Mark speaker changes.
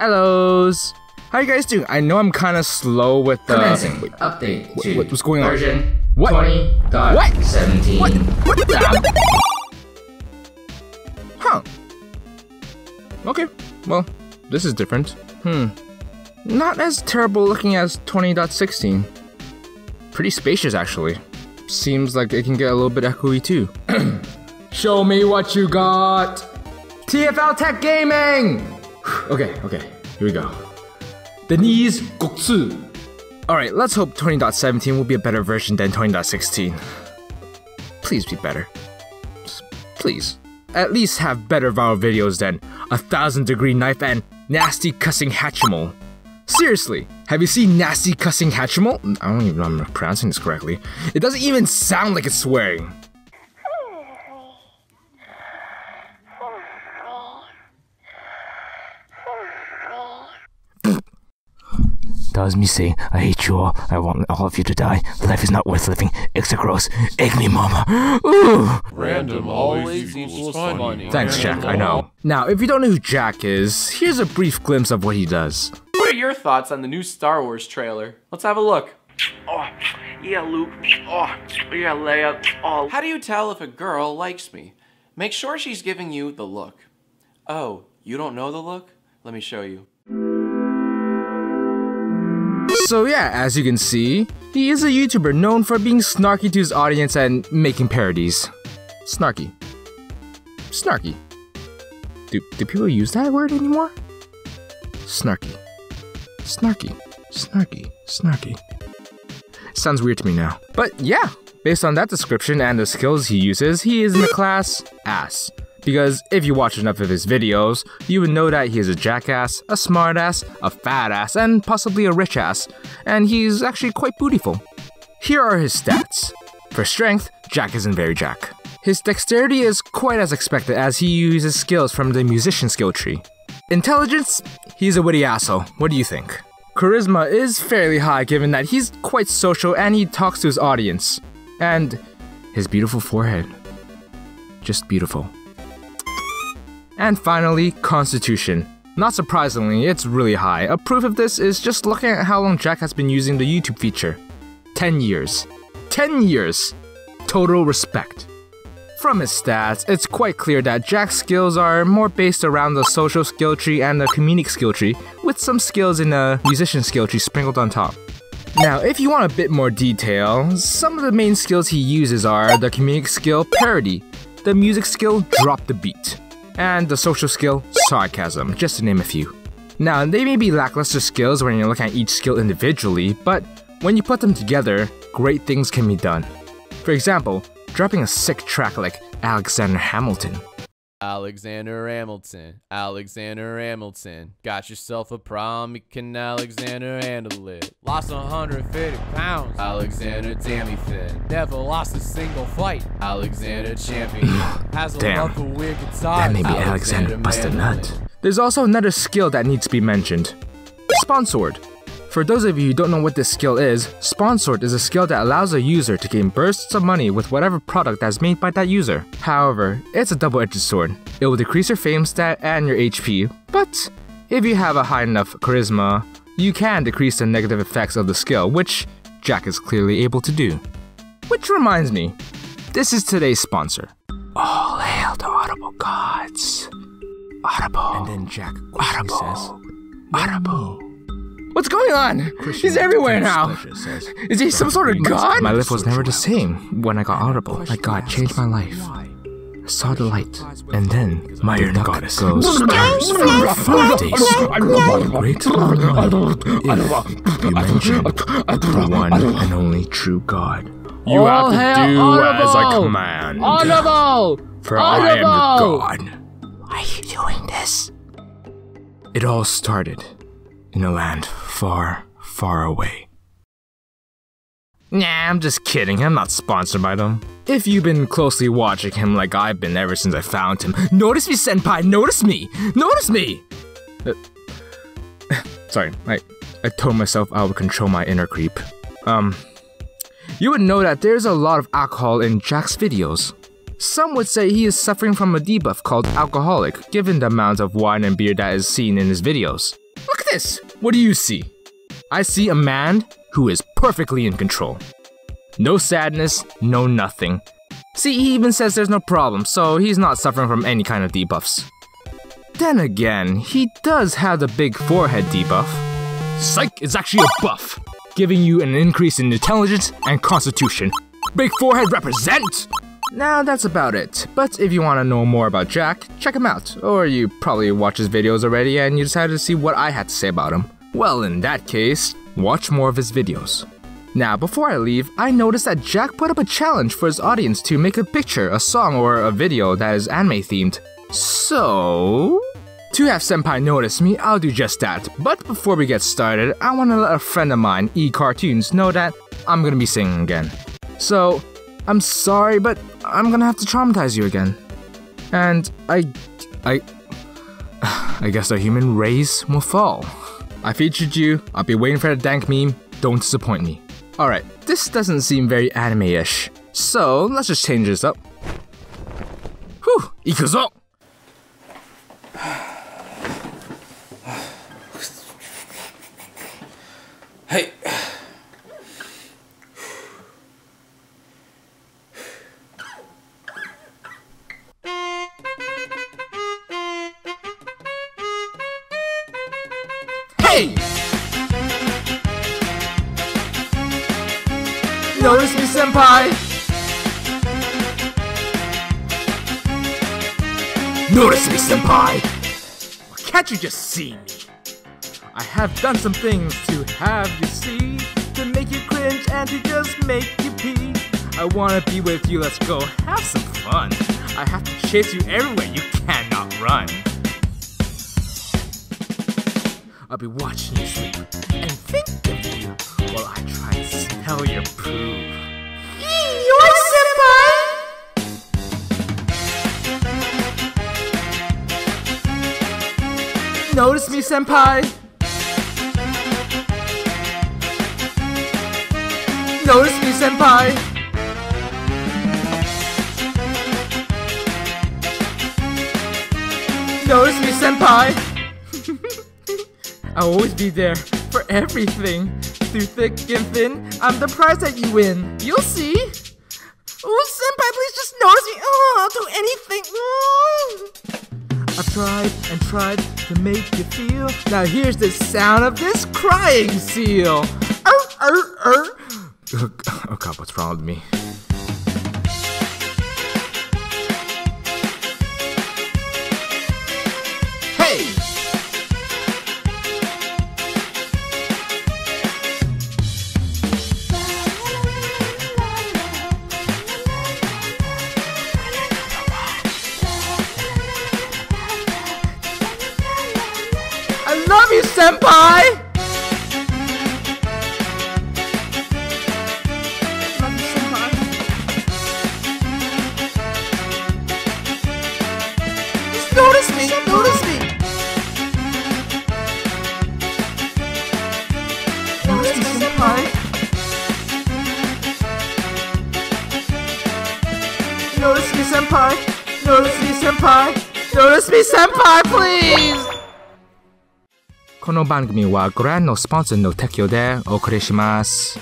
Speaker 1: Elloz! How you guys doing? I know I'm kind of slow with the...
Speaker 2: Commencing. Update to
Speaker 1: what's going on?
Speaker 2: Version
Speaker 1: What?
Speaker 2: 20.17.
Speaker 1: What? Huh. Okay, well, this is different. Not as terrible looking as 20.16. Pretty spacious, actually. Seems like it can get a little bit echoey, too. Show me what you got! TFL Tech Gaming! Okay, here we go. Denise Goksu. Alright, let's hope 20.17 will be a better version than 20.16. Please be better. Please. At least have better viral videos than 1000-degree knife and nasty cussing Hatchimal. Seriously, have you seen nasty cussing Hatchimal? I don't even know if I'm pronouncing this correctly. It doesn't even sound like it's swearing.
Speaker 3: That was me saying, I hate you all, I want all of you to die, life is not worth living, extra gross, egg me mama, ooh!
Speaker 4: Random always equals funny.
Speaker 1: Thanks, Jack, I know. Now, if you don't know who Jack is, here's a brief glimpse of what he does.
Speaker 4: What are your thoughts on the new Star Wars trailer? Let's have a look.
Speaker 5: Oh, yeah, Luke. Oh, yeah, Leia. Oh.
Speaker 4: How do you tell if a girl likes me? Make sure she's giving you the look. Oh, you don't know the look? Let me show you.
Speaker 1: So yeah, as you can see, he is a YouTuber known for being snarky to his audience and making parodies. Snarky. Snarky. Do people use that word anymore? Snarky. Snarky. Snarky. Snarky. Sounds weird to me now. But yeah, based on that description and the skills he uses, he is in the class ass. Because if you watch enough of his videos, you would know that he is a jackass, a smartass, a fat ass, and possibly a rich ass, and he's actually quite bootyful. Here are his stats. For strength, Jack isn't very Jack. His dexterity is quite as expected as he uses skills from the musician skill tree. Intelligence? He's a witty asshole. What do you think? Charisma is fairly high given that he's quite social and he talks to his audience. And his beautiful forehead. Just beautiful. And finally, Constitution. Not surprisingly, it's really high. A proof of this is just looking at how long Jack has been using the YouTube feature. 10 years. 10 years! Total respect. From his stats, it's quite clear that Jack's skills are more based around the social skill tree and the comedic skill tree, with some skills in the musician skill tree sprinkled on top. Now, if you want a bit more detail, some of the main skills he uses are the comedic skill parody, the music skill drop the beat, and the social skill, sarcasm, just to name a few. Now, they may be lackluster skills when you're looking at each skill individually, but when you put them together, great things can be done. For example, dropping a sick track like Alexander Hamilton.
Speaker 6: Alexander Hamilton, Alexander Hamilton. Got yourself a problem, you can Alexander handle it. Lost 150 pounds, Alexander damn fit. Never lost a single fight, Alexander champion. Has a love for weird guitars,
Speaker 1: that may be Alexander busted nut. There's also another skill that needs to be mentioned. Sponsored. For those of you who don't know what this skill is, Sponsored is a skill that allows a user to gain bursts of money with whatever product that's made by that user. However, it's a double-edged sword. It will decrease your fame stat and your HP, but if you have a high enough charisma, you can decrease the negative effects of the skill, which Jack is clearly able to do. Which reminds me, this is today's sponsor. All hail the Audible gods. Audible. And then Jack quickly says, Audible. What's going on? He's everywhere now. Is he some sort of god? My life was never the same when I got Audible. Like God changed my life. I saw the light, and then my inner goddess goes stars for 5 days. Great if you mention the one and only true God. You have to do as I command. Audible! For I am your God. Why are you doing this? It all started in a land far, far away. Nah, I'm just kidding. I'm not sponsored by them. If you've been closely watching him like I've been ever since I found him, notice me, senpai, notice me! Notice me! Sorry, I told myself I would control my inner creep. You would know that there's a lot of alcohol in Jack's videos. Some would say he is suffering from a debuff called alcoholic, given the amount of wine and beer that is seen in his videos. this? What do you see? I see a man who is perfectly in control. No sadness, no nothing. See, he even says there's no problem, so he's not suffering from any kind of debuffs. Then again, he does have the big forehead debuff. Psych is actually a buff, giving you an increase in intelligence and constitution. Big forehead represent! Now that's about it, but if you want to know more about Jack, check him out. Or you probably watched his videos already and you decided to see what I had to say about him. Well, in that case, watch more of his videos. Now, before I leave, I noticed that Jack put up a challenge for his audience to make a picture, a song, or a video that is anime themed. So... to have Senpai notice me, I'll do just that. But before we get started, I want to let a friend of mine, E-Cartoons, know that I'm gonna be singing again. So, I'm sorry, but I'm gonna have to traumatize you again. And I guess the human race will fall. I featured you, I'll be waiting for the dank meme, don't disappoint me. Alright, this doesn't seem very anime-ish, so let's just change this up. Whew, ikuzo!
Speaker 4: Hey.
Speaker 1: Hey! Notice me, senpai! Notice me, senpai! Can't you just see me? I have done some things to have you see, to make you cringe and to just make you pee. I wanna be with you, let's go have some fun. I have to chase you everywhere, you cannot run. I'll be watching you sleep and think of you while I try to smell your poo. You're senpai! Notice me, senpai! Notice me, senpai! Notice me, senpai! I'll always be there for everything. Through thick and thin, I'm the prize that you win. You'll see. Oh, senpai, please just notice me. Oh, I'll do anything. I've tried and tried to make you feel. Now here's the sound of this crying seal. Oh god, what's wrong with me? Hey! I love you, senpai! Notice me! Notice me! Notice me, senpai! Notice me, senpai! Notice me, senpai! Notice me, senpai, please! この番組はご覧のスポンサーの提供でお送りします。